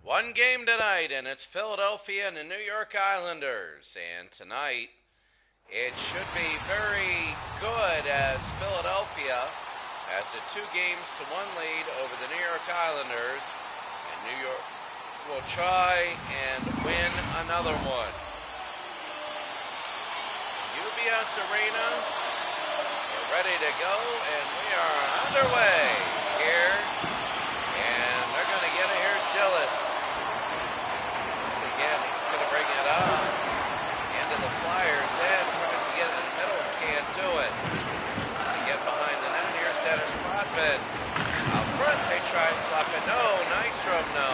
One game tonight, and it's Philadelphia and the New York Islanders. And tonight, it should be very good as Philadelphia has a 2-1 lead over the New York Islanders. And New York will try and win another one. UBS Arena, we're ready to go, and we are underway here. And they're going to get it. Here's Gillis. Again, he's going to bring it up into the Flyers' end, tries to get it in the middle, can't do it. To get behind the net, here's Dennis Potvin. Out front, they try and slap it. No, Nystrom, no.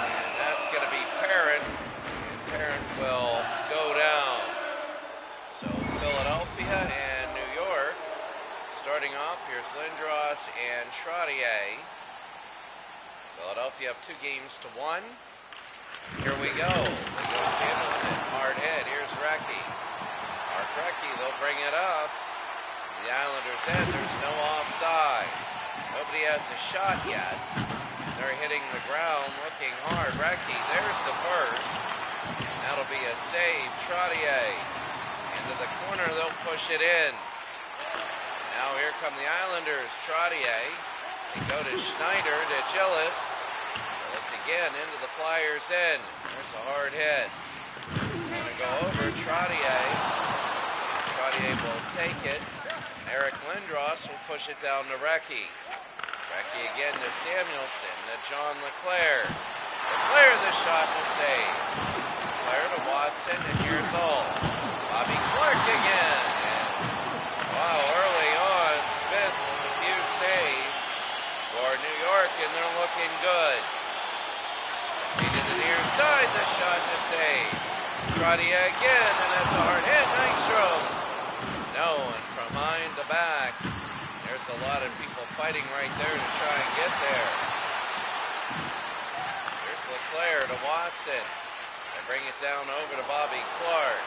And that's going to be Parent, and Parent will go down. So Philadelphia and New York starting off. Here's Lindros and Trottier. Philadelphia up 2-1. Here we go. They go Samuelson, hard hit. Here's Recchi. Mark Recchi, they'll bring it up. The Islanders' end, there's no offside. Nobody has a shot yet. They're hitting the ground, looking hard. Recchi, there's the first. And that'll be a save. Trottier into the corner, they'll push it in. Now here come the Islanders. Trottier. They go to Schneider, to Gillis. Again into the Flyers' end. There's a hard hit. It's going to go over Trottier. Trottier will take it. Eric Lindros will push it down to Recchi. Recchi again to Samuelson, to John LeClair. LeClair the shot and the save. LeClair to Watson, and here's Hull. Bobby Clark again. And wow, early on, Smith with a few saves for New York, and they're looking good. Near side, the shot to save. Trottier again, and that's a hard hit. Nystrom. No, and from behind to back. There's a lot of people fighting right there to try and get there. Here's LeClair to Watson. They bring it down over to Bobby Clark.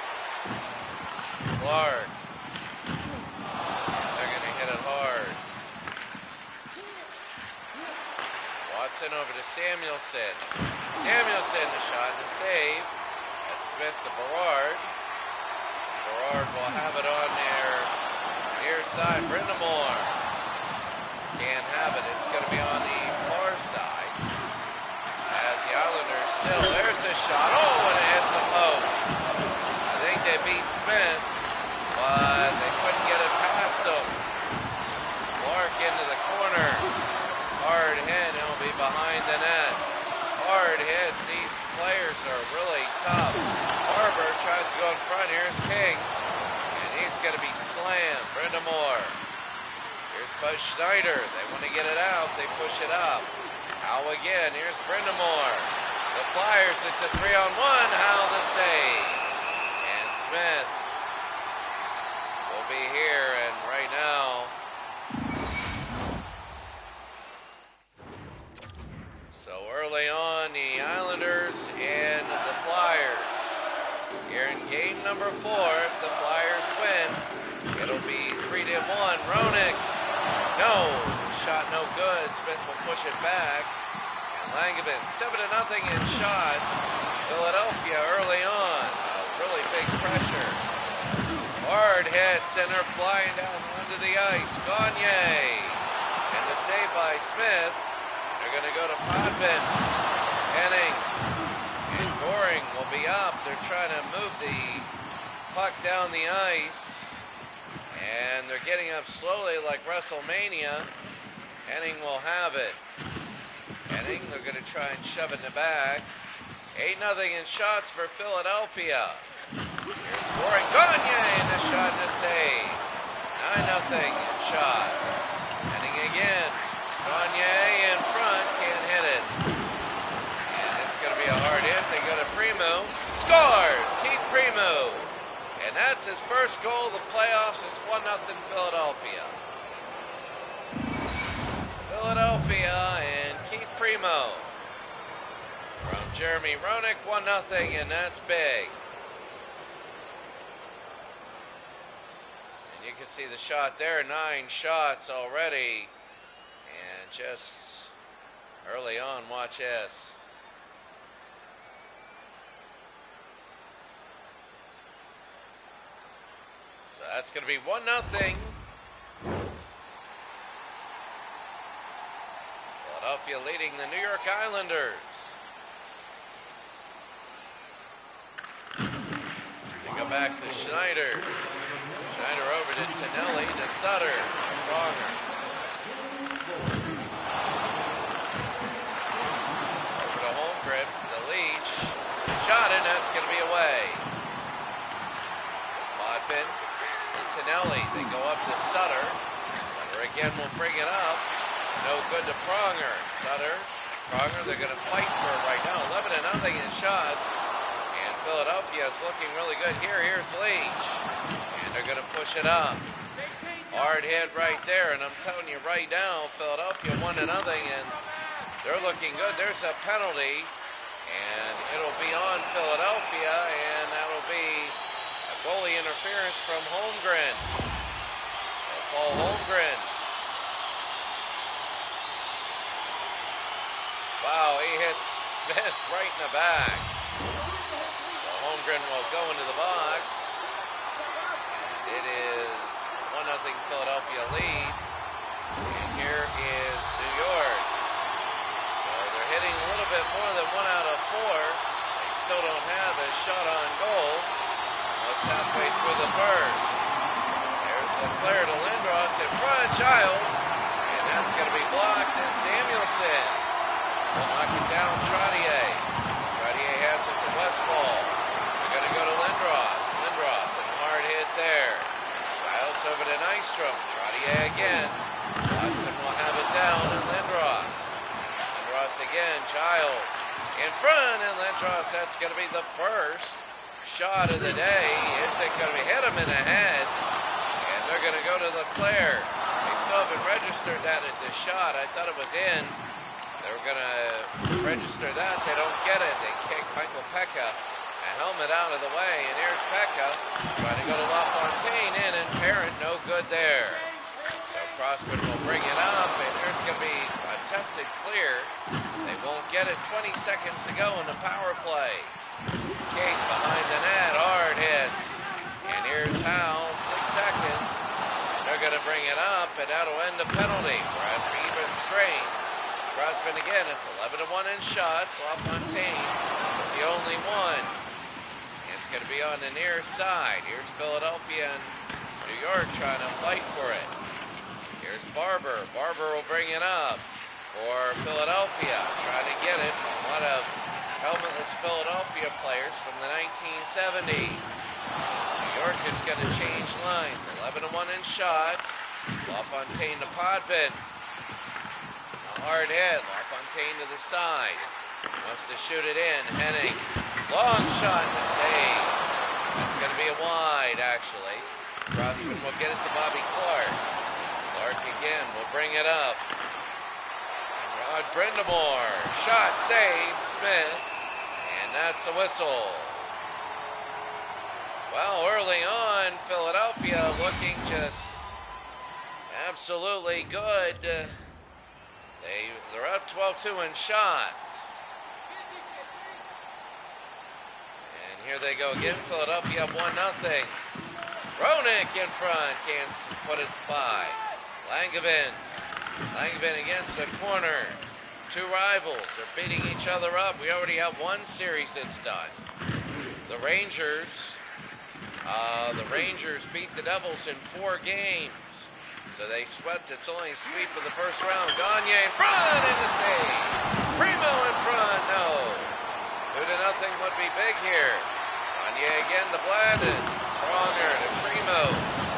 Clark. They're going to hit it hard. Watson over to Samuelson. Samuelson, the shot and the save. That's Smith to Berard. Berard will have it on their near side. Brindamore can't have it. It's going to be on the far side. As the Islanders still, there's a shot. Oh, and it hits the post. I think they beat Smith, but they couldn't get it past him. Clark into the corner. Hard hit, it'll be behind the net. Hard hits, these players are really tough. Barber tries to go in front, here's King. And he's going to be slammed. Brindamore. Here's Buzz Schneider, they want to get it out, they push it up. Howe again, here's Brindamore. The Flyers, it's a 3-on-1, Howe the save. And Smith will be here, and right now, early on, the Islanders and the Flyers. Here in game number 4, if the Flyers win, it'll be 3-1. Roenick, no, shot no good. Smith will push it back. And Langevin, 7-0 in shots. Philadelphia early on, really big pressure. Hard hits, and they're flying down onto the ice. Gagne, and the save by Smith. They're going to go to Potvin. Henning and Goring will be up. They're trying to move the puck down the ice. And they're getting up slowly like WrestleMania. Henning will have it. Henning, they're going to try and shove it in the back. 8-0 in shots for Philadelphia. Here's Goring. Gagne in the shot and the save. 9-0 in shots. Henning again. Gagne in front, can't hit it. And it's going to be a hard hit. They go to Primeau. Scores! Keith Primeau. And that's his first goal of the playoffs. It's 1-0 Philadelphia. Philadelphia and Keith Primo. From Jeremy Roenick, 1-0, and that's big. And you can see the shot there, 9 shots already. And just early on, watch this. So that's going to be 1-0. Philadelphia leading the New York Islanders. They go back to Schneider. Schneider over to Tonelli, to Sutter, Pronger. Over to Holmgren, the Leach. Shot, and that's going to be away. Bodvin, Tonelli, they go up to Sutter. Sutter again will bring it up. No good to Pronger. Sutter, Pronger, they're going to fight for it right now. 11-0 in shots. And Philadelphia is looking really good here. Here's Leach. And they're going to push it up. Hard hit right there. And I'm telling you right now, Philadelphia 1-0. And they're looking good. There's a penalty. And it'll be on Philadelphia. And that'll be a goalie interference from Holmgren. Paul Holmgren. Wow, he hits Smith right in the back. So Holmgren will go into the box. And it is 1-0 Philadelphia lead. And here is New York. So they're hitting a little bit more than 1 out of 4. They still don't have a shot on goal. Almost halfway through the first. There's Leclerc to Lindros in front, Giles. And that's going to be blocked, and Samuelson will knock it down, Trottier. Trottier has it to Westfall. They're going to go to Lindros. Lindros, and a hard hit there. Giles over to Nystrom. Trottier again. Watson will have it down, and Lindros. Lindros again, Giles. In front, and Lindros, that's going to be the first shot of the day. Is it going to be hit him in the head? And they're going to go to Leclerc. They still haven't registered that as a shot. I thought it was in. They were going to register that. They don't get it. They kick Michael Pekka a helmet out of the way. And here's Pekka trying to go to LaFontaine in, and Parent no good there. So Crossman will bring it up, and there's going to be attempted clear. They won't get it. 20 seconds to go in the power play. Kate behind the net. Hard hits. And here's Howell. 6 seconds. They're going to bring it up, and that'll end the penalty. We're at even strength. Crossman again, it's 11-1 in shots. LaFontaine, the only one. It's going to be on the near side. Here's Philadelphia and New York trying to fight for it. Here's Barber. Barber will bring it up for Philadelphia. Trying to get it. A lot of helmetless Philadelphia players from the 1970s. New York is going to change lines. 11-1 in shots. LaFontaine to Potvin. Hard hit. LaFontaine to the side. Wants to shoot it in. Henning. Long shot and a save. That's going to be a wide, actually. Crossman will get it to Bobby Clark. Clark again will bring it up. Rod Brindamore. Shot, save, Smith. And that's a whistle. Well, early on, Philadelphia looking just absolutely good. They're up 12-2 in shots. And here they go again. Philadelphia up 1-0. Roenick in front. Can't put it by. Langevin. Langevin against the corner. Two rivals are beating each other up. We already have one series that's done. The Rangers beat the Devils in 4 games. So they swept. It's only a sweep of the first round. Gagne in front, and a save. Primo in front, no. 2-0 would be big here. Gagne again to Bladden. Pronger to Primo,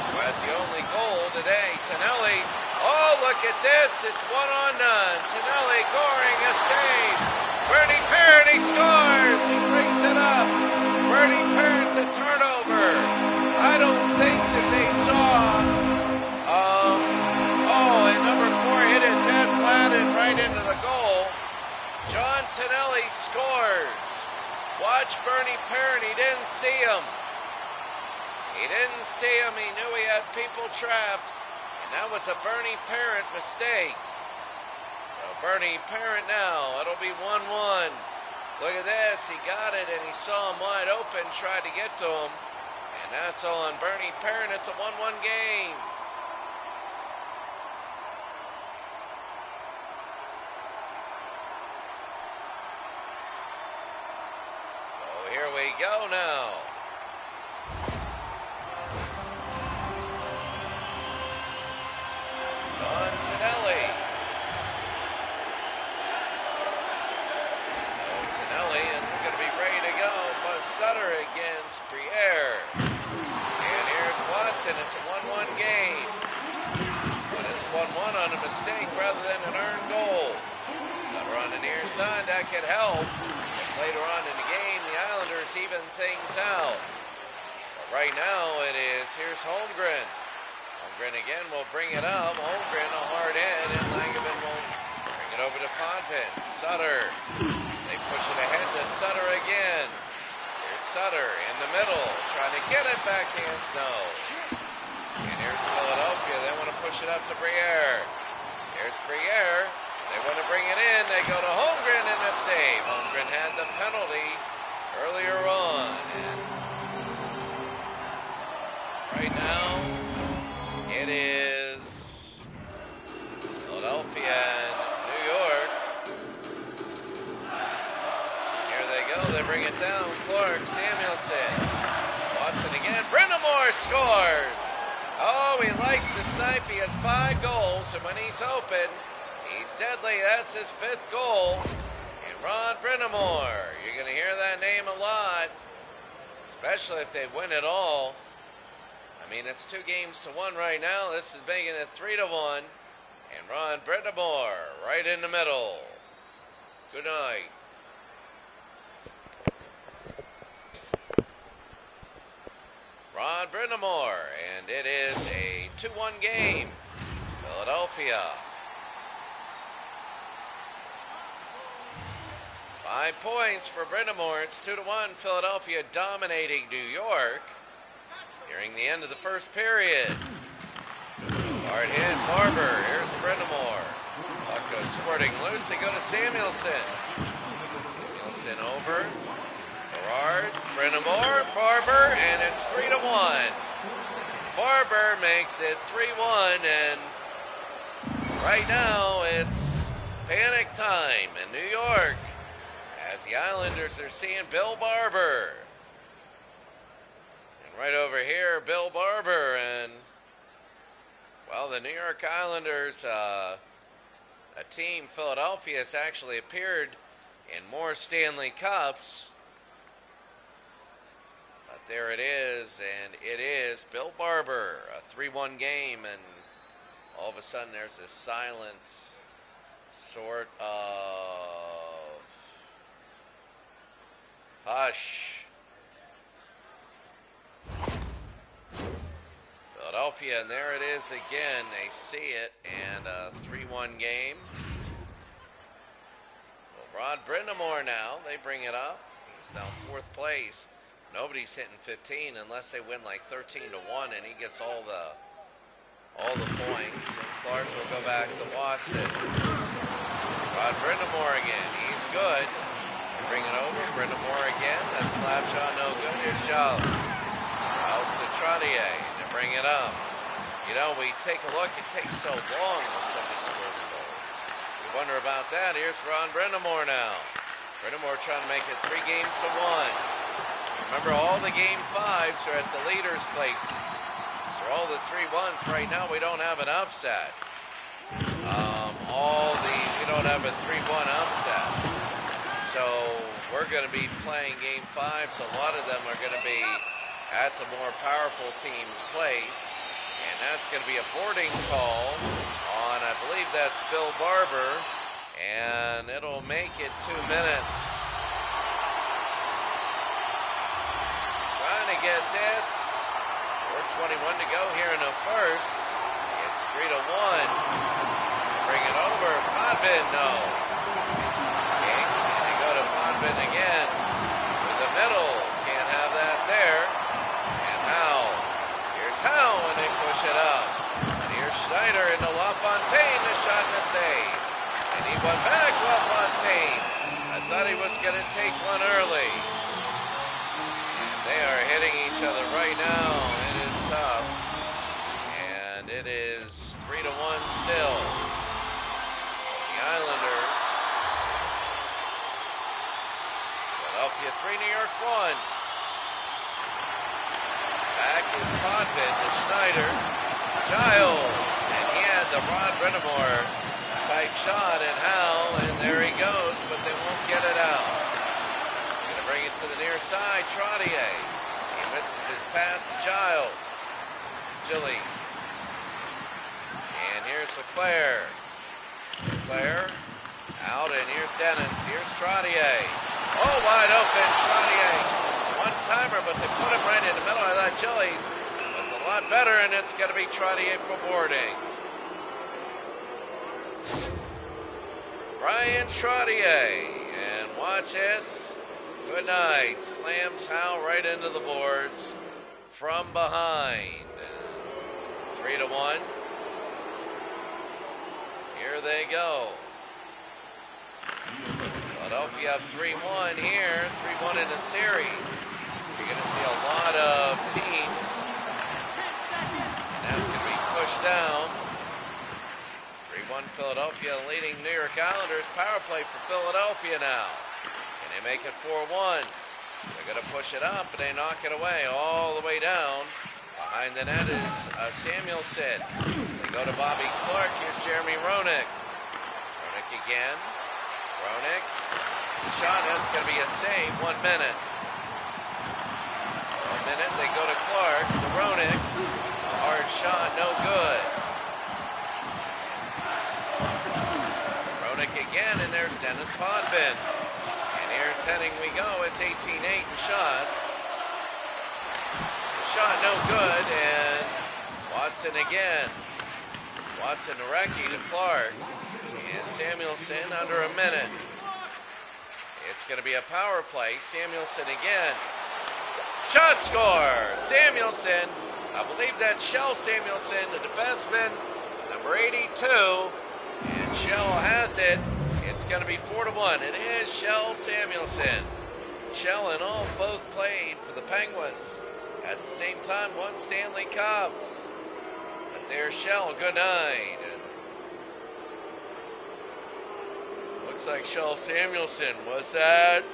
who has the only goal today. Tonelli. Oh, look at this. It's 1-0. Tonelli scoring a save. Bernie Parent, he scores. He brings it up. Bernie Parent, the turnover. Tonelli scores. Watch Bernie Parent. He didn't see him. He didn't see him. He knew he had people trapped. And that was a Bernie Parent mistake. So Bernie Parent now. It'll be 1-1. Look at this. He got it, and he saw him wide open, tried to get to him. And that's on Bernie Parent. It's a 1-1 game. Here we go now. Don Tonelli. So Tonelli is going to be ready to go. But Sutter against Briere. And here's Watson. It's a 1-1 game. But it's 1-1 on a mistake rather than an earned goal. Sutter on the near side. That could help. Later on in the game, the Islanders even things out. But right now it is, here's Holmgren. Holmgren again will bring it up. Holmgren a hard hit, and Langevin will bring it over to Potvin. Sutter. They push it ahead to Sutter again. Here's Sutter in the middle, trying to get it backhand snow. And here's Philadelphia. They want to push it up to Briere. Here's Briere. They want to bring it in. They go to Holmgren and a save. Holmgren had the penalty earlier on. And right now, it is Philadelphia and New York. Here they go. They bring it down. Clark, Samuelson. Watson again. Brindamore scores. Oh, he likes to snipe. He has 5 goals, and when he's open, he's deadly. That's his 5th goal. And Ron Brindamore. You're going to hear that name a lot, especially if they win it all. I mean, it's 2-1 right now. This is making it 3-1. And Ron Brindamore right in the middle. Good night. Ron Brindamore. And it is a 2-1 game. Philadelphia. 5 points for Brindamore. It's 2-1. Philadelphia dominating New York. Nearing the end of the first period. Hard hit, Barber. Here's Brindamore. Puck goes squirting loose. They go to Samuelson. Samuelson over. Gerard, Brindamore, Barber, and it's 3-1. Barber makes it 3-1, and right now it's panic time in New York as the Islanders are seeing Bill Barber. And right over here, Bill Barber, and well, the New York Islanders, a team, Philadelphia, has actually appeared in more Stanley Cups. But there it is, and it is Bill Barber, a 3-1 game, and all of a sudden there's this silent sort of hush. Philadelphia, and there it is again. They see it, and a 3-1 game. Well, Rod Brindamore now, they bring it up. He's now 4th place. Nobody's hitting 15 unless they win like 13-1, and he gets all the points. And Clark will go back to Watson. Rod Brindamore again. He's good. They bring it over. Brindamore again. That slap shot no good. Here's Jolly. Rouse to Trottier. They bring it up. You know, we take a look. It takes so long when somebody scores a goal. We wonder about that. Here's Ron Brindamore now. Brindamore trying to make it 3-1. Remember, all the game 5s are at the leaders' places. So all the 3-1s right now, we don't have an upset. We don't have a 3-1 upset. So we're going to be playing game 5s. A lot of them are going to be at the more powerful team's place. And that's going to be a boarding call on, I believe that's Bill Barber. And it'll make it 2 minutes. Trying to get this. 4:21 to go here in the first. It's 3-1. Bring it over. Potvin, no. Okay, and Potvin again with the middle. Can't have that there. And Howe. Here's Howe, and they push it up. And here's Schneider into LaFontaine. The shot and a save. And he went back, LaFontaine. I thought he was going to take one early. And they are hitting each other right now. It is tough. And it is 3-1 still. The Islanders. Philadelphia 3, New York 1. Back is Potvin to Schneider. Giles. And he had the Rod Brind'Amour type shot and Howe, and there he goes, but they won't get it out. Going to bring it to the near side. Trottier. He misses his pass to Giles. Gillies. And here's Leclaire. Leclaire out, and here's Dennis. Here's Trottier. Oh, wide open, Trottier. One-timer, but they put him right in the middle. I thought Gillies was a lot better, and it's going to be Trottier for boarding. Brian Trottier. And watch this. Good night. Slams Howe right into the boards from behind. 3-1. Here they go. Philadelphia up 3-1 here. 3-1 in the series. You're going to see a lot of teams. And that's going to be pushed down. 3-1 Philadelphia leading New York Islanders. Power play for Philadelphia now. Can they make it 4-1? They're going to push it up, and they knock it away all the way down. Behind the net is Samuelson. They go to Bobby Clark. Here's Jeremy Roenick. Roenick again. Roenick. The shot, that's going to be a save. 1 minute. 1 minute. They go to Clark. To Roenick. A hard shot. No good. Roenick again, and there's Dennis Potvin. And here's Henning we go. It's 18-8 in shots. Shot no good, and Watson again. Watson to Recchi to Clark. And Samuelson under a minute. It's going to be a power play. Samuelson again. Shot score! Samuelson. I believe that's Shell Samuelson, the defenseman, number 82. And Shell has it. It's going to be 4-1. It is Shell Samuelson. Shell and all both played for the Penguins. At the same time, won Stanley Cups. But there's Shell. Good night. Looks like Shell Samuelson. Was that?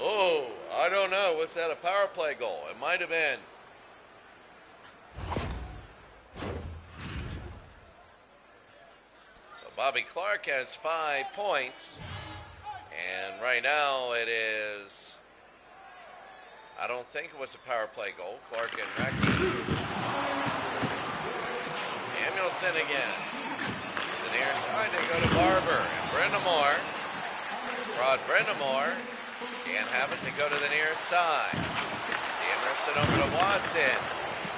Oh, I don't know. Was that a power play goal? It might have been. So Bobby Clark has 5 points. And right now it is... I don't think it was a power play goal. Clark and Recchi. Samuelson again. To the near side, they go to Barber. And Brind'Amour. Rod Brind'Amour. Can't have it. They go to the near side. Samuelson over to Watson.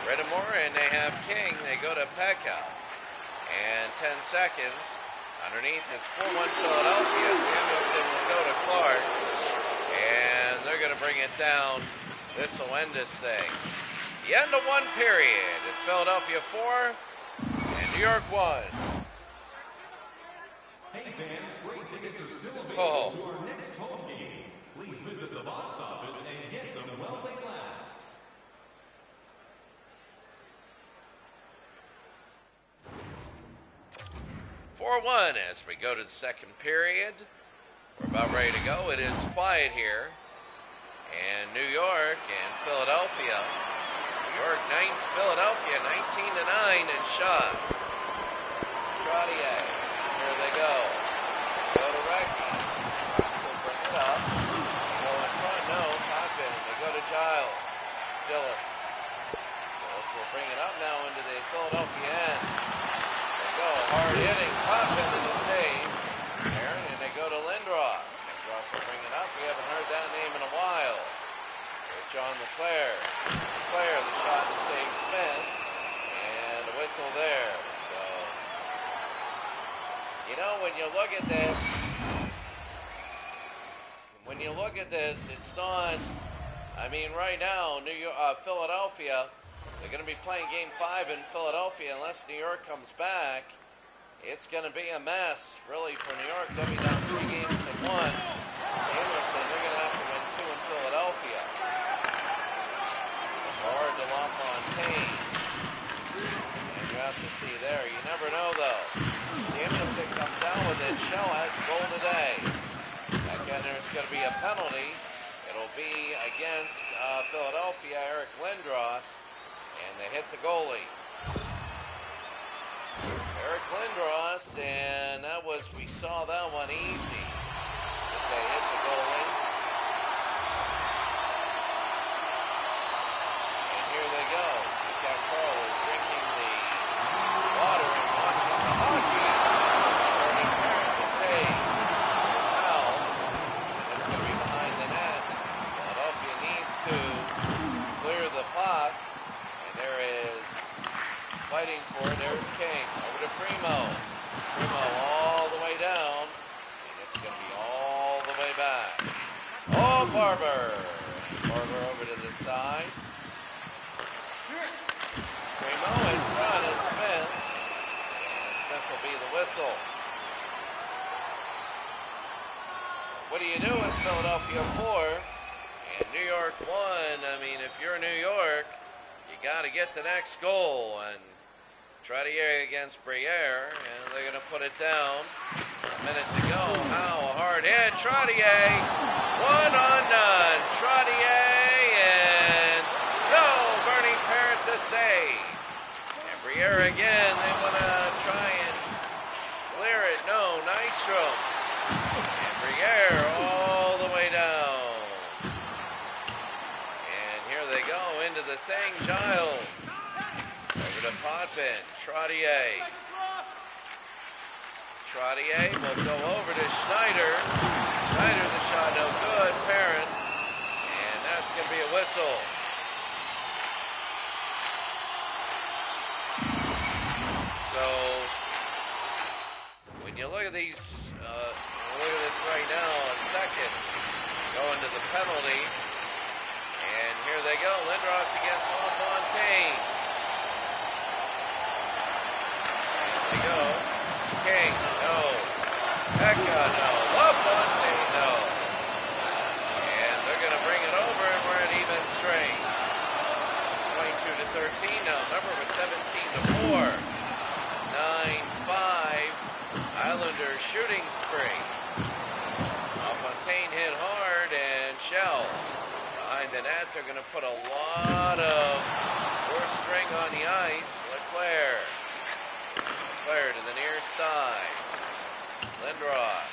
Brind'Amour, and they have King. They go to Pekka. And 10 seconds. Underneath, it's 4-1 Philadelphia. Samuelson will go to Clark. And they're going to bring it down. This will end this thing. The end of 1 period. It's Philadelphia 4 and New York 1. Hey fans, great tickets are still available to our next home game. Please visit the box office and get them while they last. As we go to the second period. We're about ready to go. It is quiet here. And New York and Philadelphia. Philadelphia 19-9 in shots. Trottier. Here they go. Go to Recchi. They'll bring it up. Go in front. No. Potvin. They go to Giles. Gillis will bring it up now into the Philadelphia end. They go. Hard hitting. Potvin in the save. Aaron, and they go to Lindros. Lindros will bring it up. We haven't heard that name in a while. There's John Leclaire. Leclaire, the shot to save Smith. And a whistle there. So, you know, when you look at this, when you look at this, it's not. I mean, right now, Philadelphia, they're going to be playing Game 5 in Philadelphia unless New York comes back. It's going to be a mess, really, for New York. They'll be down 3 games to 1. Samuelson, they're going to have to win 2 in Philadelphia. Forward to LaFontaine. And you have to see there. You never know, though. Samuelson comes out with it. Shell has a goal today. Again, there's going to be a penalty. It'll be against Philadelphia, Eric Lindros, and they hit the goalie. Eric Lindros, and we saw that one easy. But they hit the goalie. And here they go. Cat Carl is drinking the water and watching the hockey. Bernie Parent to save. Here's Hal. It's going to be behind the net. Philadelphia needs to clear the puck. And there is fighting for it. There's King. Over to Primo. Primo all the way down. And it's going to be all the way back. Oh, Barber. Barber over to the side. Primo in front of Smith. And Smith will be the whistle. What do you do with Philadelphia 4 and New York 1? I mean, if you're New York, you got to get the next goal. And Trottier against Briere, and they're going to put it down. A minute to go. How a hard hit. Trottier, 1-0. Trottier, and no, Bernie Parent to save. And Briere again, they want to try and clear it. No, Nystrom. And Briere all the way down. And here they go into the thing. Giles. Over to Potvin. Trottier. Trottier will go over to Schneider. Schneider, the shot no good. Parent. And that's going to be a whistle. So, when you look at these, look at this right now, a second going to the penalty. And here they go. Lindros against LaFontaine. They go. King, no. Eka, no. LaFontaine, no. And they're going to bring it over, and we're at even strength. It's 22-13 now. Remember, we're 17-4. 9-5. Islanders shooting spree. LaFontaine hit hard, and Shell behind the net. They're going to put a lot of fourth string on the ice. Leclerc. Leclerc to the near side. Lindros.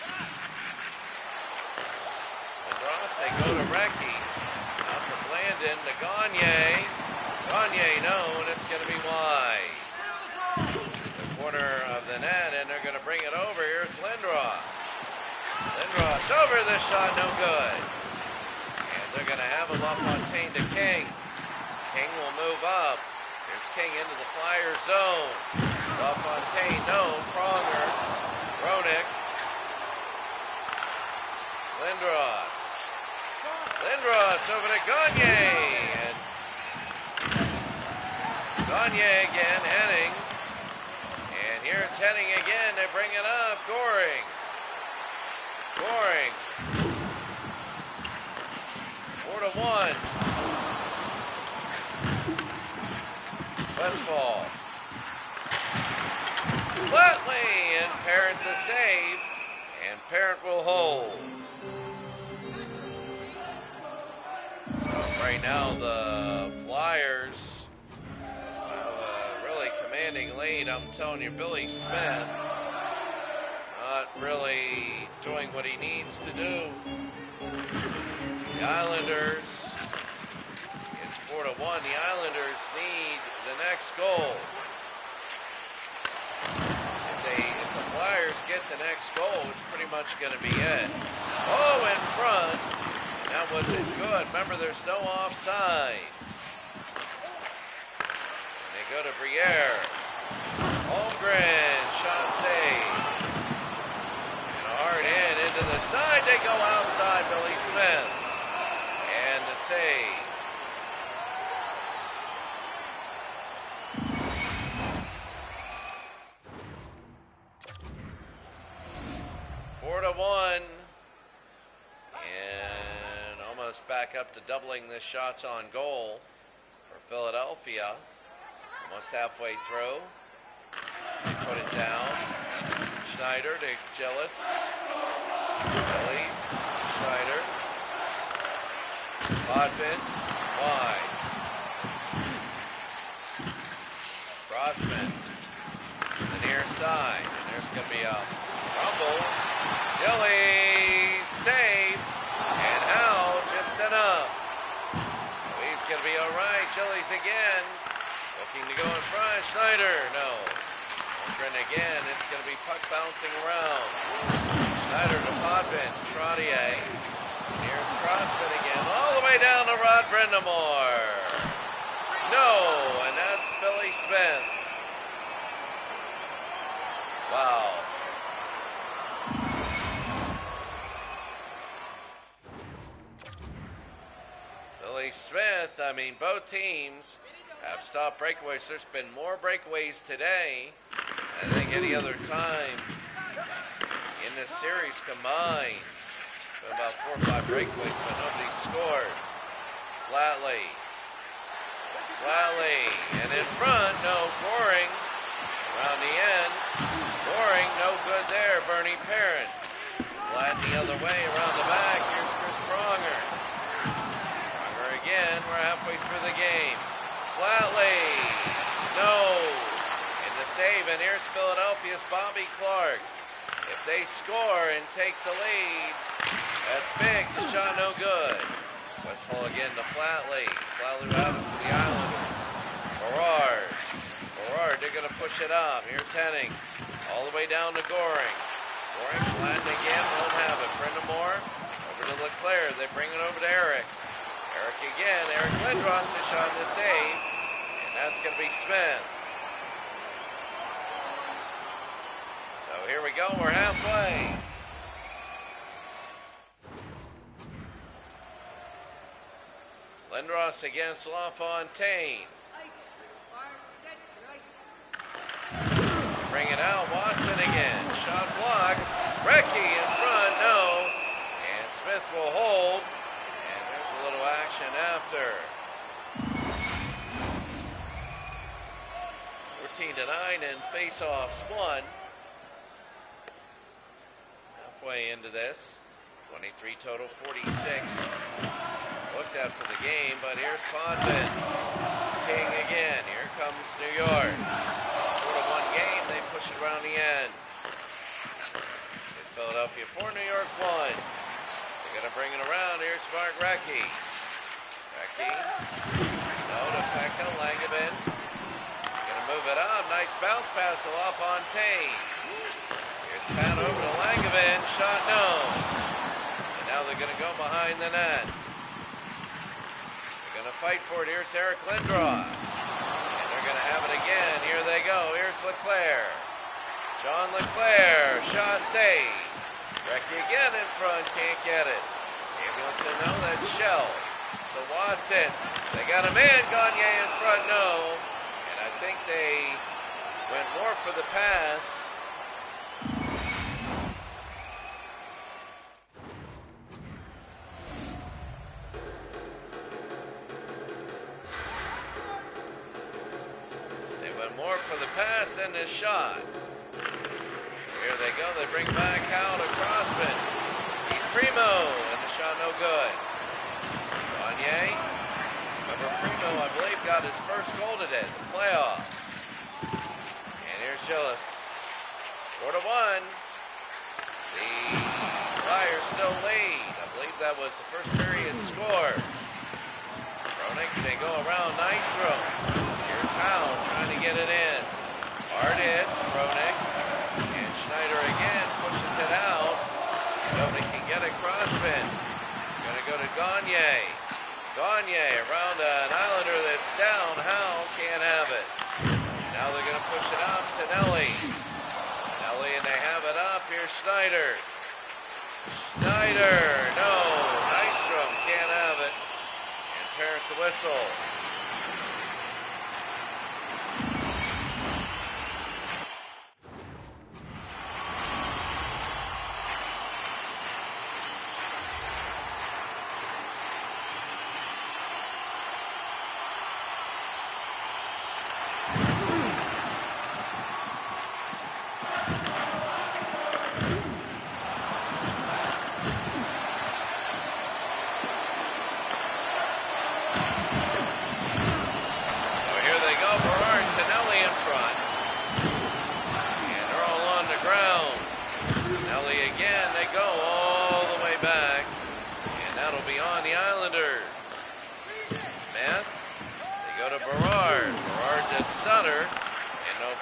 Lindros, they go to Recchi. Out to Blandon, to Gagne. Gagne, no, and it's going to be wide. The corner of the net, and they're going to bring it over. Here's Lindros. Lindros over the shot, no good. And they're going to have a LaFontaine to King. King will move up. Here's King into the Flyer zone. LaFontaine, no. Pronger. Roenick. Lindros. Lindros over to Gagne. And Gagne again, Henning. And here's Henning again. They bring it up. Goring. Goring. 4-1. Westfall. Flatley, and Parent the save, and Parent will hold. So right now the Flyers really commanding lead. I'm telling you, Billy Smith not really doing what he needs to do. The Islanders, it's 4-1. The Islanders need the next goal. If the Flyers get the next goal, it's pretty much going to be it. Oh, in front. That wasn't good. Remember, there's no offside. And they go to Briere. Holmgren, shot save. And a hard hit into the side. They go outside. Billy Smith. And the save. Four to one. And almost back up to doubling the shots on goal for Philadelphia. Almost halfway through. They put it down. Schneider to Gillis. Gillies. Schneider. Potvin. Wide. Crossman. The near side. And there's going to be a rumble. Gillies. Save. And Howe just enough. He's going to be all right. Gillies again. Looking to go in front. Schneider. No. Holmgren again. It's going to be puck bouncing around. Schneider to Potvin. Trottier. Here's Crossman again. All the way down to Rod Brindamore. No. And that's Billy Smith. Wow. Billy Smith, I mean, both teams have stopped breakaways. There's been more breakaways today than I think any other time in this series combined. Been about 4 or 5 breakaways, but nobody scored. Flatley. And in front, no, Goring. Around the end. Goring, no good there. Bernie Parent. Flat the other way, around the back. Here's Chris Pronger. Again, we're halfway through the game. Flatley, no. And the save, and here's Philadelphia's Bobby Clark. If they score and take the lead, that's big. The shot no good. Westfall again to Flatley. Flatley out for the Islanders. Berard, they're going to push it up. Here's Henning. All the way down to Goring. Goring flattened again, won't have it. Brindamore over to Leclerc. They bring it over to Eric. Eric again. Eric Lindros is on the save. And that's going to be Smith. So here we go. We're halfway. Lindros against LaFontaine. Bring it out. Watson again. Shot blocked. Recchi in front. No. And Smith will hold. A little action after. 14-9 and face-offs won. Halfway into this. 23 total, 46. Looked at for the game, but here's Potvin. King again. Here comes New York. 4-1 game. They push it around the end. Here's Philadelphia 4, New York 1. Gonna bring it around. Here's Mark Recchi. No to Pekka. Langevin. Gonna move it up. Nice bounce pass to LaFontaine. Here's Pat over to Langevin. Shot no. And now they're gonna go behind the net. They're gonna fight for it. Here's Eric Lindros. And they're gonna have it again. Here they go. Here's Leclerc. John Leclerc. Shot saved. Recchi again in front, can't get it. Samuelson, no, that's Shell. To Watson. They got a man, Gagne in front, no. And I think they went more for the pass. They went more for the pass than the shot. Here they go. They bring back Howe to Crossman. He's Primo, and the shot no good. Gagne. Remember, Primo, I believe, got his first goal today, the playoff. And here's Gillis. 4-1. The Flyers still lead. I believe that was the first period score. Roenick, they go around. Nice throw. Here's Howe trying to get it in. Hard hits. Roenick. Schneider again pushes it out. Nobody can get it. Crossman. Gonna go to Gagne. Gagne around an Islander that's down. Howe can't have it. Now they're gonna push it up to Nelly. Nelly, and they have it up. Here's Schneider. Snyder, no. Nystrom can't have it. And Parent the whistle.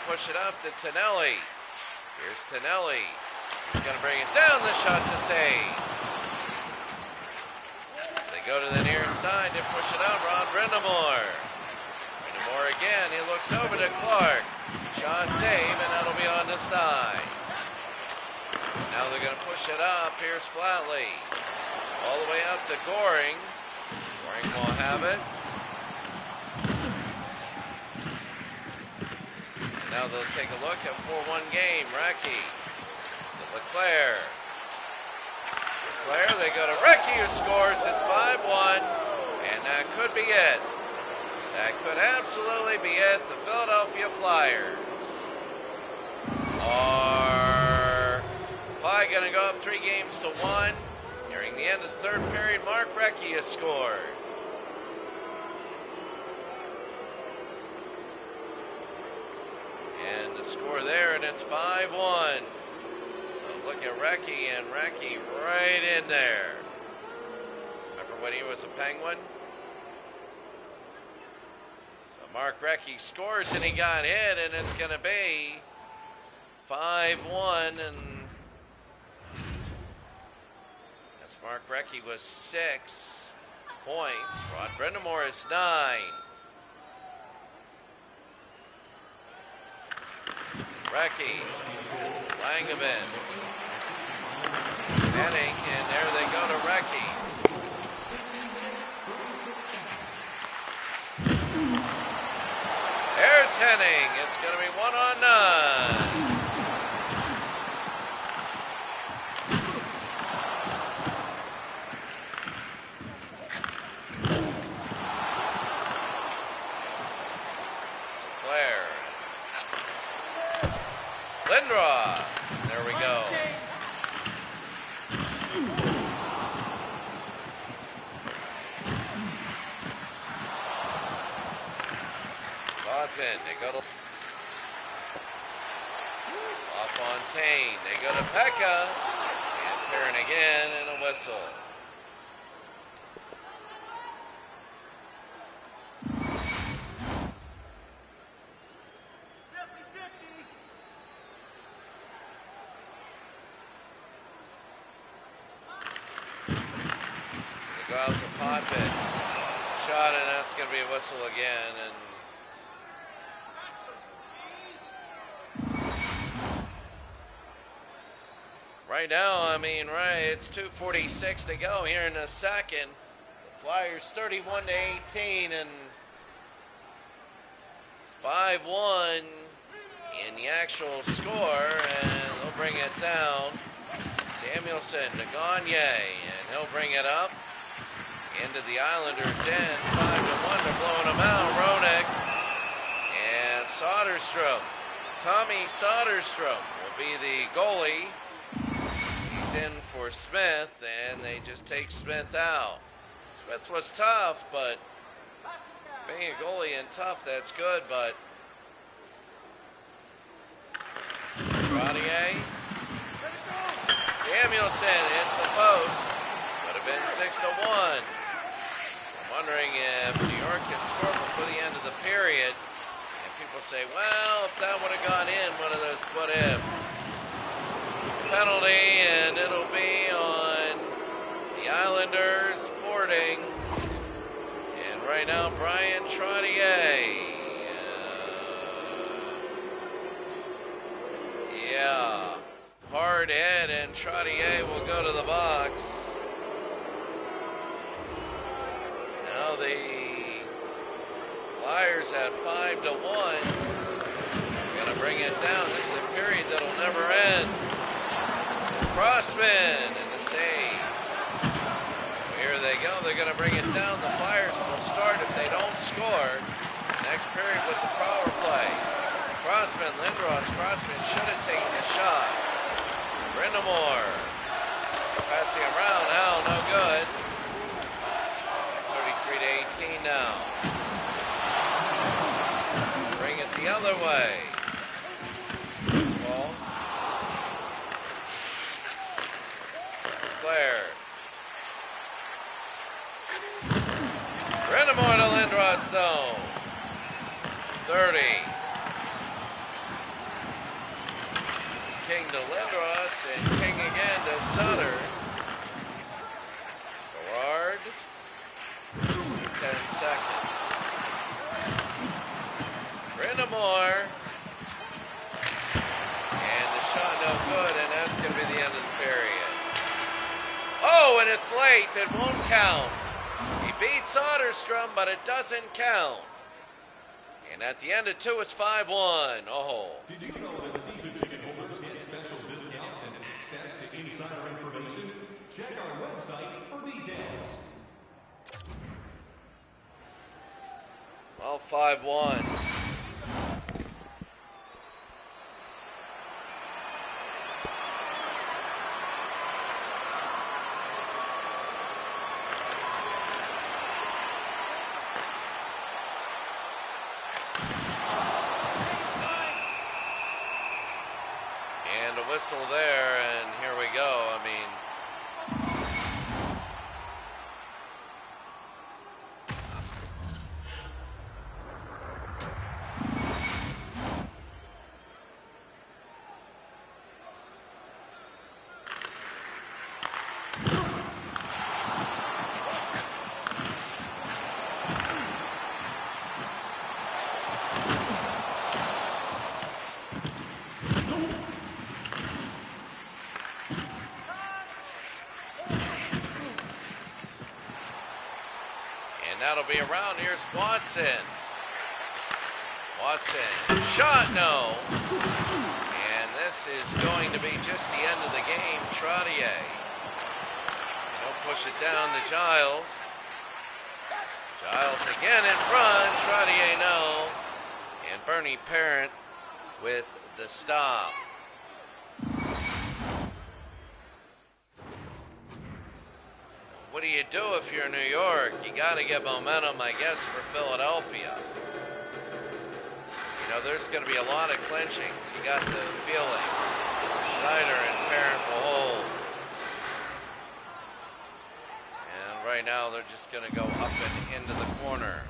Push it up to Tonelli. Here's Tonelli. He's going to bring it down. The shot to save. They go to the near side to push it up. Ron Brindamore. Brindamore again. He looks over to Clark. Shot save, and that'll be on the side. Now they're going to push it up. Here's Flatley. All the way up to Goring. Goring will have it. Now they'll take a look at 4-1 game. Recchi to Leclerc. Leclerc, they go to Recchi who scores. It's 5-1, and that could be it. That could absolutely be it. The Philadelphia Flyers are probably going to go up 3-1. Nearing the end of the third period, Mark Recchi has scored. And the score there, and it's 5-1. So look at Recchi, and Recchi right in there. Remember when he was a Penguin? So Mark Recchi scores, and he got hit, and it's going to be 5-1. And that's Mark Recchi with 6 points. Rod Brindamore is 9. Recchi, Langevin, Henning, and there they go to Recchi. There's Henning. It's going to be 1-on-9. Lindros. There we go. Bodvin, they go to LaFontaine. They go to Pekka. And Perrin again, and a whistle. Go out for Potvin. Shot, and that's going to be a whistle again. And right now, it's 2:46 to go here in the second. The Flyers 31-18 and 5-1 in the actual score, and they'll bring it down. Samuelson to Gagne, and he'll bring it up. Into the Islanders' end, 5-1. They're blowing them out. Roenick and Soderstrom. Tommy Soderstrom will be the goalie. He's in for Smith, and they just take Smith out. Smith was tough, but being a goalie and tough, that's good, but Rodier. Samuelson hits the post. Would have been 6-1. Wondering if New York can score before the end of the period. And people say, well, if that would have gone in, one of those what-ifs. Penalty, and it'll be on the Islanders, Sporting. And right now, Brian Trottier. Yeah, hard hit, and Trottier will go to the box. Now the Flyers at 5-1. Gonna bring it down. This is a period that'll never end. Crossman and the save. Here they go. They're gonna bring it down. The Flyers will start if they don't score. Next period with the power play. Crossman, Lindros. Crossman should have taken the shot. Brindamore. Passing around. Now, no good. 33-18 now. Bring it the other way. Ball. Claire. Brindamore to Lindros though. 30. King to Lindros and King again to Sutter. Gerard. 10 seconds. Brindamore. And the shot no good, and that's going to be the end of the period. Oh, and it's late. It won't count. He beat Soderstrom, but it doesn't count. And at the end of 2, it's 5-1. Oh. Did you know that season ticket holders get special discounts and access to insider information? Check our website for details. Well, 5-1. And a whistle there, and here we go. I mean, that'll be around. Here's Watson. Watson, shot, no. And this is going to be just the end of the game. Trottier. Don't push it down to Giles. Giles again in front. Trottier, no. And Bernie Parent with the stop. What do you do if you're New York? You got to get momentum, I guess, for Philadelphia. You know, there's going to be a lot of clinchings. You got the feeling. Schneider and Parent will hold. And right now, they're just going to go up and into the corner.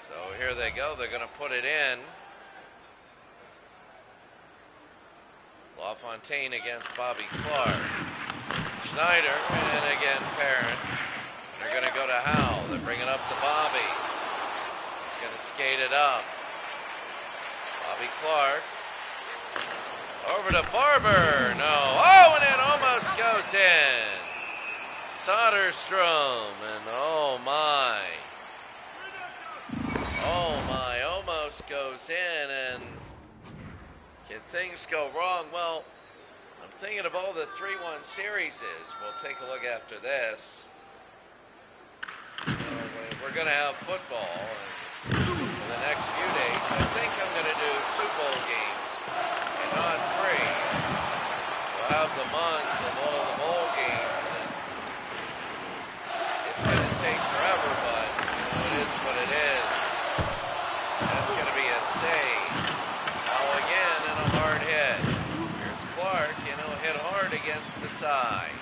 So here they go. They're going to put it in. LaFontaine against Bobby Clark. Schneider, and again Parent. They're going to go to Howe. They bring it up to Bobby. He's going to skate it up. Bobby Clark. Over to Barber. No. Oh, and it almost goes in. Soderstrom. And oh my. Oh my. Almost goes in. And can things go wrong? Well, I'm thinking of all the 3-1 series. We'll take a look after this. We're going to have football for the next few days. I think I'm going to do 2 bowl games and not 3. We'll have the month of all the bowl games, and it's going to take forever, but it is what it is. That's going to be a save. Now again, and a hard hit. Clark, hit hard against the side.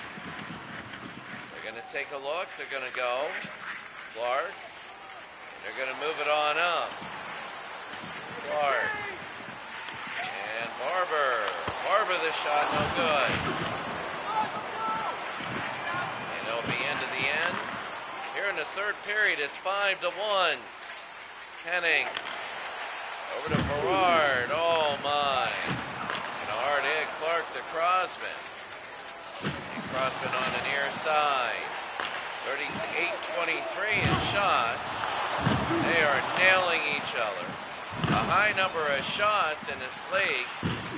They're going to take a look. They're going to go. Clark. They're going to move it on up. Clark. And Barber. Barber, the shot, no good. And it'll be into the end. Here in the third period, it's 5-1. Henning. Over to Berard. Oh, my. And a hard hit. Clark to Crossman. And Crossman on the near side. 38-23 in shots. They are nailing each other. A high number of shots in this league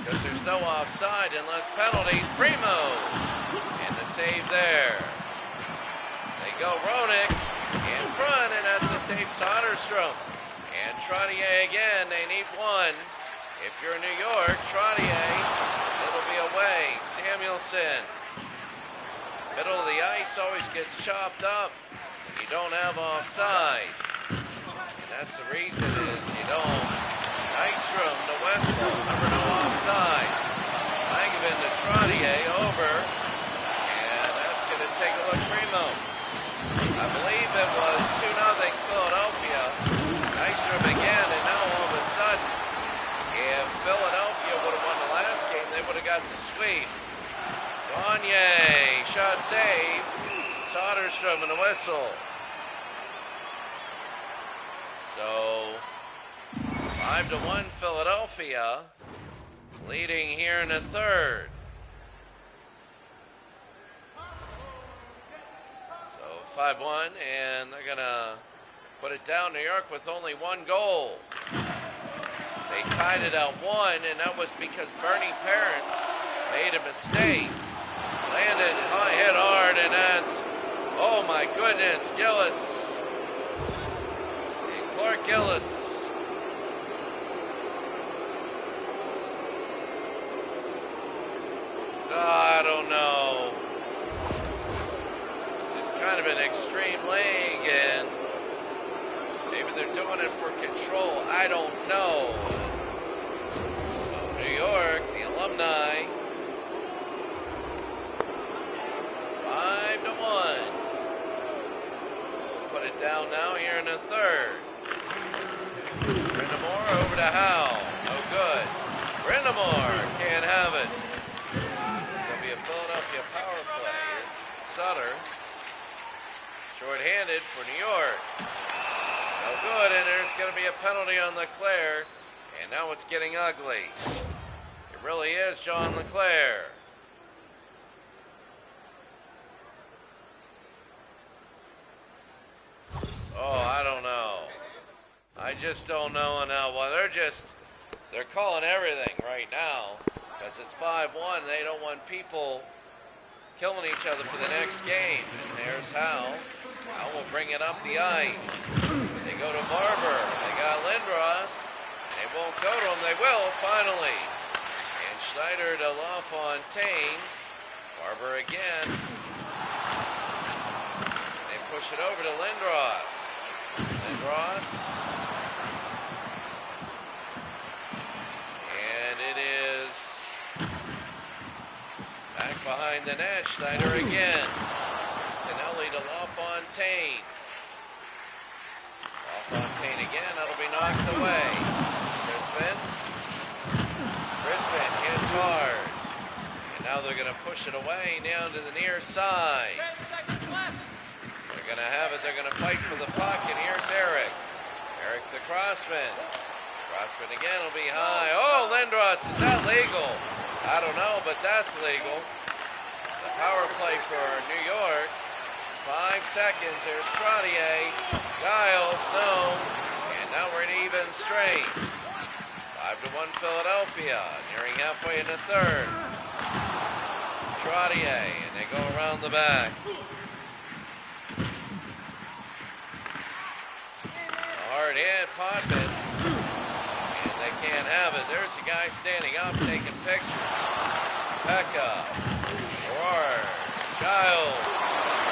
because there's no offside unless penalties. Primo. And the save there. They go Roenick in front, and that's the save Soderstrom. And Trottier again, they need one. If you're New York, Trottier, it'll be away. Samuelson. Middle of the ice always gets chopped up when you don't have offside. And that's the reason is you don't. Nystrom to Westphal, number no offside. Langevin to Trottier over. And that's going to take a look. Primo. I believe it was 2-0 Philadelphia. Nystrom again, and now all of a sudden, if Philadelphia would have won the last game, they would have got the sweep. Gagne, shot save. Soderstrom and a whistle. So, 5-1 Philadelphia, leading here in the third. So 5-1, and they're gonna put it down New York with only one goal. They tied it at 1, and that was because Bernie Parent made a mistake. Landed hit hard, and that's, oh my goodness, Gillis. And Clark Gillis. I don't know. This is kind of an extreme league, and maybe they're doing it for control. I don't know. So New York, the alumni, 5-1. Put it down now here in the third. Brindamore over to Howe. No good. Brindamore can't have it. It's going to be a Philadelphia power play. Sutter. Short-handed for New York. No good, and there's going to be a penalty on Leclerc. And now it's getting ugly. It really is John Leclerc. Oh, I don't know. I just don't know now. Well, they're calling everything right now because it's 5-1. They don't want people killing each other for the next game. And there's Howe. Howe will bring it up the ice. They go to Barber. They got Lindros. They won't go to him. They will, finally. And Schneider to LaFontaine. Barber again. They push it over to Lindros. Lindros. And it is back behind the net. Schneider again. There's Tonelli to LaFontaine. LaFontaine again. That'll be knocked away. Crispin hits hard. And now they're going to push it away down to the near side. They're going to have it. They're going to fight for the puck. And here's Eric. Eric to Crossman. Crossman again will be high. Oh, Lindros, is that legal? I don't know, but that's legal. The power play for New York. 5 seconds. There's Trottier. Giles, no. And now we're at even strength. 5-1 Philadelphia. Nearing halfway in the third. Trottier, and they go around the back. A hard hit, Potvin. And they can't have it. There's a guy standing up taking pictures. Pekka. Roar. Giles.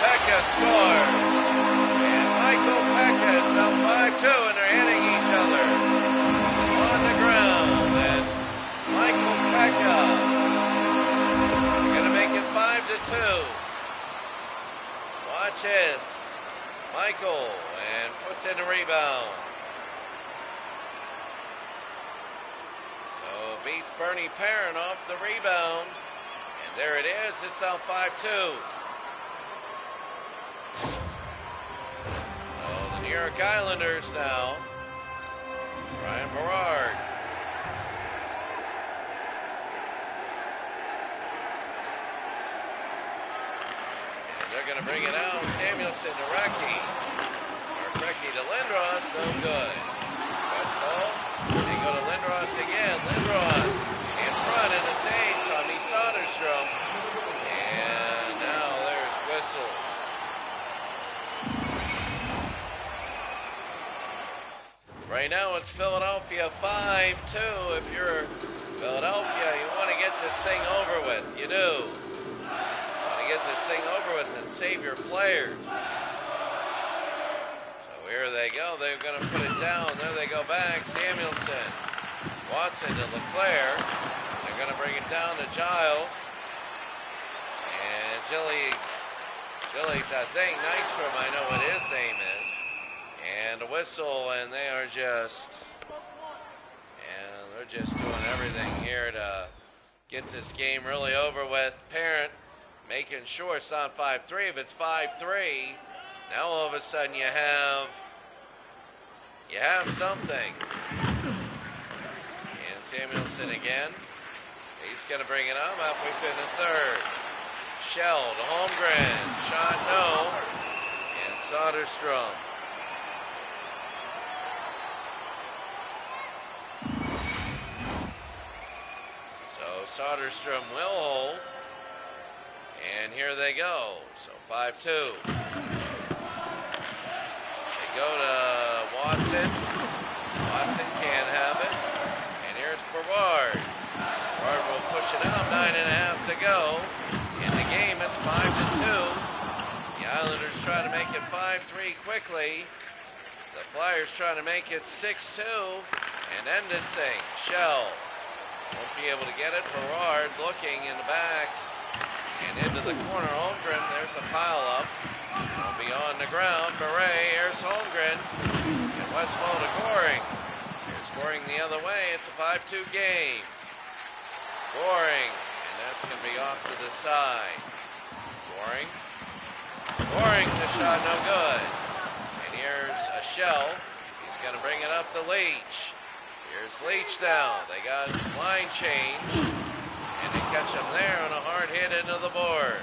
Pekka scores. And Michael Pekka is now 5-2, and they're hitting each other on the ground. And Michael Pekka, they're going to make it 5-2. Watch this. Michael, and puts in the rebound. So beats Bernie Parent off the rebound. And there it is. It's now 5-2. So the New York Islanders now. Ryan Berard. they're going to bring it out. Samuelson to Recky. Recky to Lindros, no good. Westfall, they go to Lindros again. Lindros in front in the save. Tommy Soderstrom. And now there's whistles. Right now it's Philadelphia 5-2. If you're Philadelphia, you want to get this thing over with. You do. You want to get this thing over with and save your players. So here they go. They're going to put it down. There they go back. Samuelson. Watson to Leclerc. They're going to bring it down to Giles. And Gillies, I think. Nystrom, I know what his name is. And a whistle, and they're just doing everything here to get this game really over with. Parent making sure it's not 5-3. If it's 5-3, now all of a sudden you have something. And Samuelson again. He's going to bring it up halfway through the third. Shell to Holmgren. Shot no. And Soderstrom. Soderstrom will hold. And here they go. So 5-2. They go to Watson. Watson can't have it. And here's Brevard. Brevard will push it out. 9.5 to go. In the game, it's 5-2. The Islanders try to make it 5-3 quickly. The Flyers try to make it 6-2 and end this thing. Shell. Won't be able to get it. Berard looking in the back and into the corner. Holmgren, there's a pile up. It'll be on the ground. Beret, here's Holmgren. And Westfall to Goring. Here's Goring the other way. It's a 5-2 game. Goring, and that's going to be off to the side. Goring. Goring, the shot no good. And here's a Shell. He's going to bring it up to Leach. Here's Leach down. They got line change. And they catch him there on a hard hit into the board.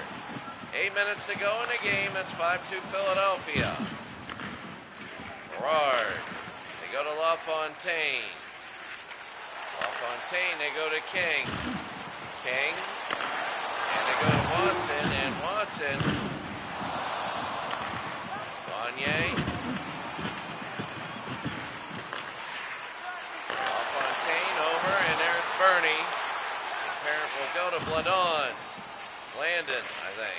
8 minutes to go in the game. It's 5-2 Philadelphia. Berard. They go to LaFontaine. LaFontaine, they go to King. King. And they go to Watson. And Watson. Vanier. Bernie. Parent will go to Bladon. Landon, I think.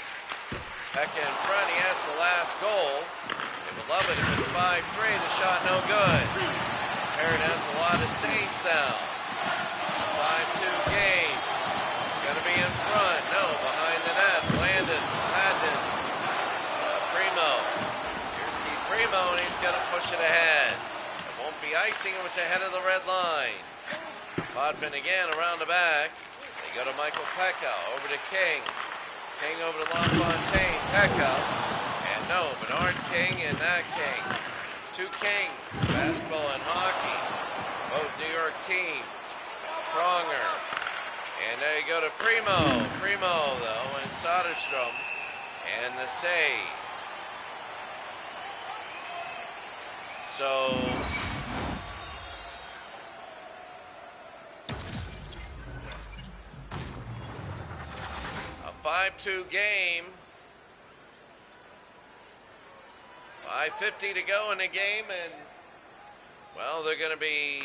Pekka in front. He has the last goal. They would love it if it's 5-3. The shot no good. Parent has a lot of saves now. 5-2 game. It's going to be in front. No, behind the net. Landon. Primo. Here's Keith Primo, and he's going to push it ahead. It won't be icing. It was ahead of the red line. Potvin again around the back. They go to Michael Pekka. Over to King. King over to LaFontaine. Pekka. And no, Bernard King and that King. Two Kings. Basketball and hockey. Both New York teams. Pronger. And they go to Primo. Primo, though, and Soderstrom. And the save. So... a 5-2 game. 5:50 to go in the game, and well, they're going to be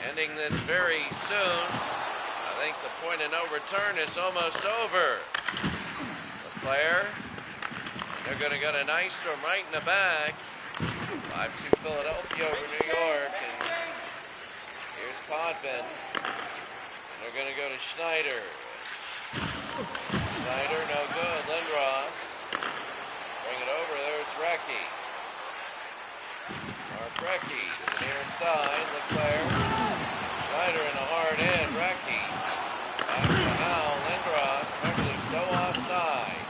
ending this very soon. I think the point of no return is almost over. Leclerc, they're going to go to Nystrom right in the back. 5-2 Philadelphia over New York, and here's Potvin. And they're going to go to Schneider. Schneider, no good. Lindros. Bring it over. There's Recky. Mark Recky to the near side. Leclerc. Schneider in a hard hit. Recky. Back to Howell. Lindros. Remember, there's no offside.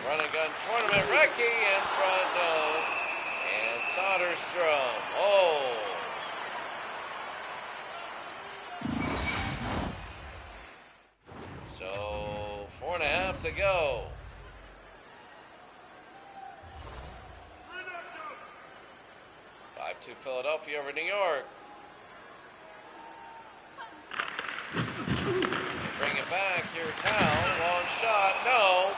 Run and gun tournament. Recky in front. No. And Soderstrom. Oh. So 4.5 to go. 5-2 Philadelphia over New York. They bring it back. Here's Hal. Long shot. No.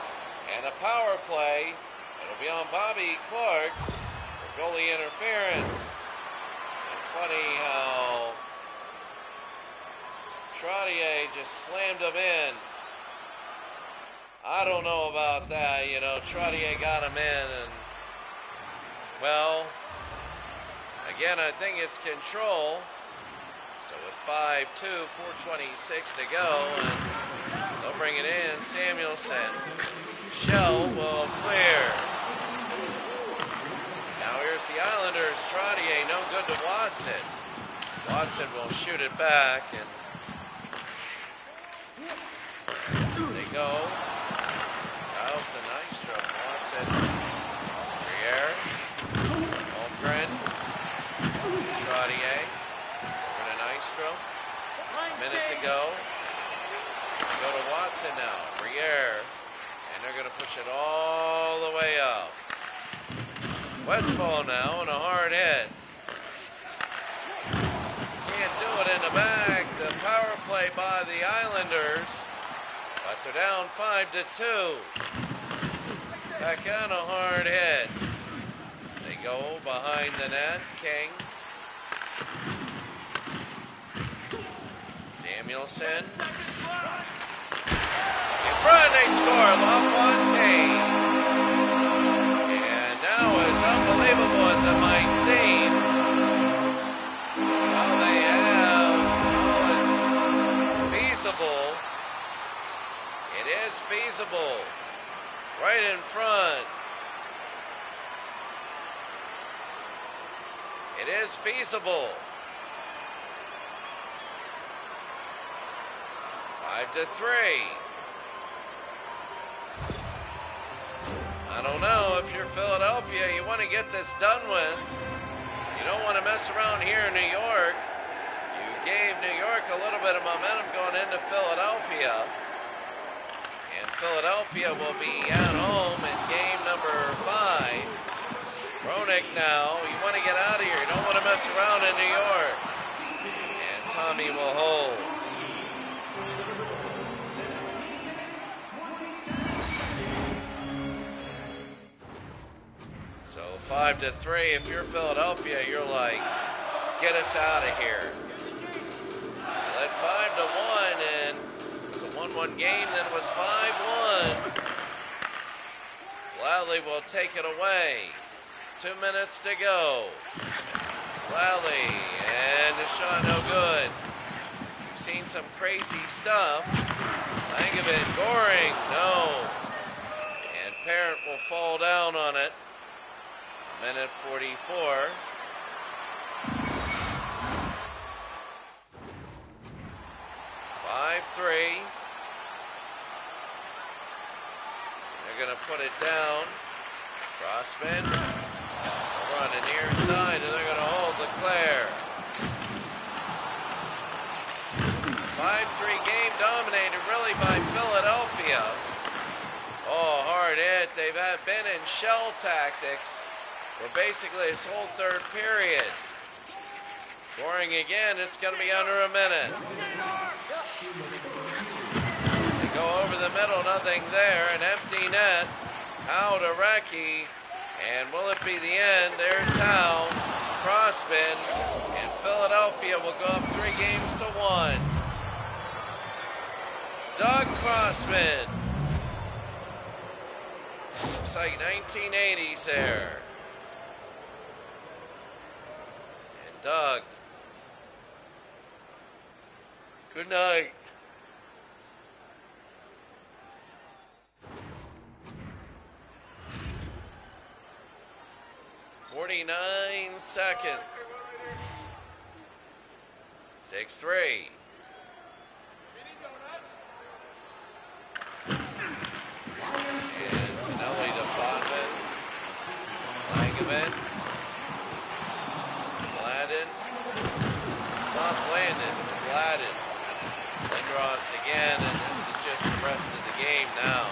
And a power play. It'll be on Bobby Clark for goalie interference. And funny how Trottier just slammed him in. I don't know about that. You know, Trottier got him in, and well, again, I think it's control. So it's 5-2, 4:26 to go, and they'll bring it in. Samuelson. Shell will clear. Now here's the Islanders. Trottier, no good to Watson. Watson will shoot it back, and they go. Giles to Nystrom. Watson. Briere. Holmgren. Trottier. Over to Nystrom. Minute to go. They go to Watson now. Briere. And they're going to push it all the way up. Westfall now and a hard hit. Can't do it in the back. The power play by the Islanders. But they're down 5-2. Back on a hard hit. They go behind the net. King. Samuelson. In front, they score. LaFontaine. And now, as unbelievable as it might seem, well, they have, it's feasible. It is feasible. Right in front. It is feasible. 5-3. I don't know, if you're Philadelphia, you want to get this done with. You don't want to mess around here in New York. You gave New York a little bit of momentum going into Philadelphia. And Philadelphia will be at home in game number 5. Roenick now, you want to get out of here. You don't want to mess around in New York. And Tommy will hold. So 5-3, if you're Philadelphia, you're like, get us out of here. You led 5-1, and it was a 1-1 game, then it was 5-1. Gladly will take it away. 2 minutes to go. Gladly, and the shot no good. We've seen some crazy stuff. Langevin, Goring, no. And Parent will fall down on it. Minute 44. 5-3. They're going to put it down. Crossman. Over on the near side, and they're going to hold Leclerc. 5-3 game dominated really by Philadelphia. Oh, hard hit. They've been in shell tactics for basically this whole third period. Scoring again, it's going to be under a minute. They go over the middle, nothing there, an empty net. Howe to Recchi, and will it be the end? There's Howe, Crossman, and Philadelphia will go up 3-1. Doug Crossman. Looks like 1980s there. And Doug. Good night. .49 seconds. 6-3. And Tonelli to Bodman. Langevin. Gladden. It's not Landon, it's Gladden. Lindros again, and this is just the rest of the game now.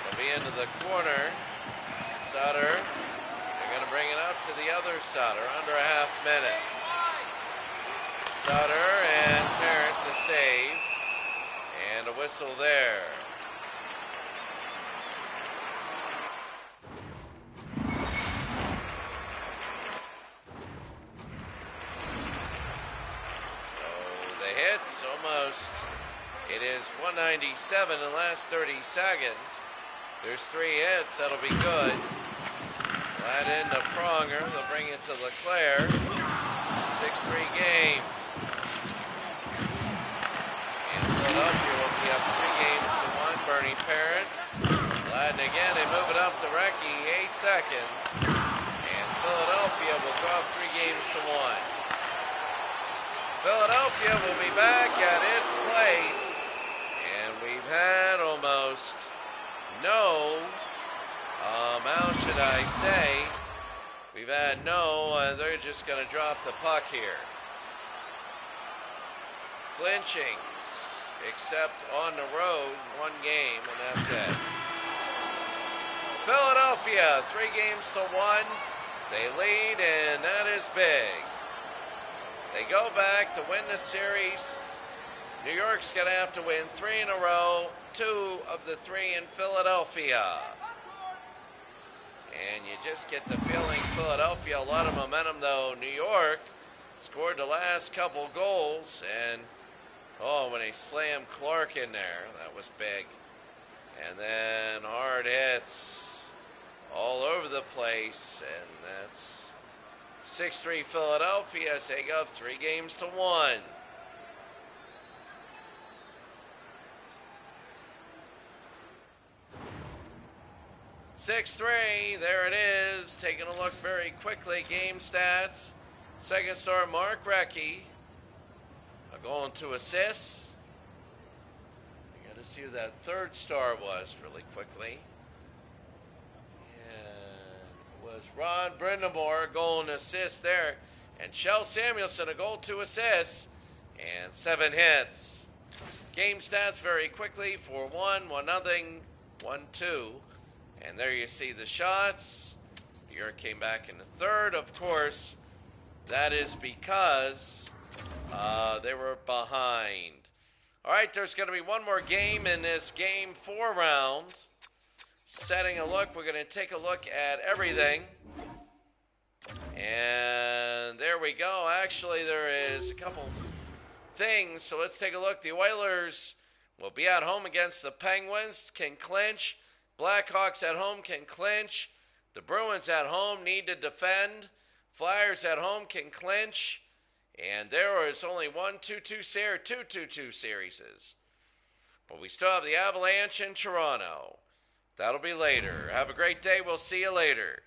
It'll be into the corner. Sutter. They're going to bring it up to the other Sutter, under a half minute. Sutter and Parent to save, and a whistle there. So the hits almost. It is 197 in the last 30 seconds. There's 3 hits. That'll be good. That into Pronger. They'll bring it to LeClaire. 6-3 game. And Philadelphia will be up 3 games to 1. Bernie Parent. Gladden again. They move it up to Recchi. 8 seconds. And Philadelphia will drop 3 games to 1. Philadelphia will be back at its place. And we've had almost no, how should I say, we've had no, they're just going to drop the puck here. Clinchings, except on the road, 1 game, and that's it. Philadelphia, 3 games to 1. They lead, and that is big. They go back to win the series. New York's going to have to win 3 in a row, 2 of the 3 in Philadelphia. And you just get the feeling Philadelphia, a lot of momentum though. New York scored the last couple goals, and when they slammed Clark in there, that was big. And then hard hits all over the place, and that's 6-3 Philadelphia as they go up 3 games to 1. 6-3, there it is. Taking a look very quickly. Game stats. Second star, Mark Recchi. Going to assists. I got to see who that third star was really quickly. And it was Rod Brindamore, goal and assist there. And Shel Samuelson, a goal, 2 assists, and 7 hits. Game stats very quickly. 4-1, 1-0, 1-2. And there you see the shots. New York came back in the third. Of course, that is because they were behind. All right, there's going to be one more game in this Game 4 round. Setting a look, we're going to take a look at everything. And there we go. Actually, there is a couple things. So let's take a look. The Oilers will be at home against the Penguins, can clinch. Blackhawks at home can clinch. The Bruins at home need to defend. Flyers at home can clinch. And there is only 2-2 series. But we still have the Avalanche in Toronto. That'll be later. Have a great day. We'll see you later.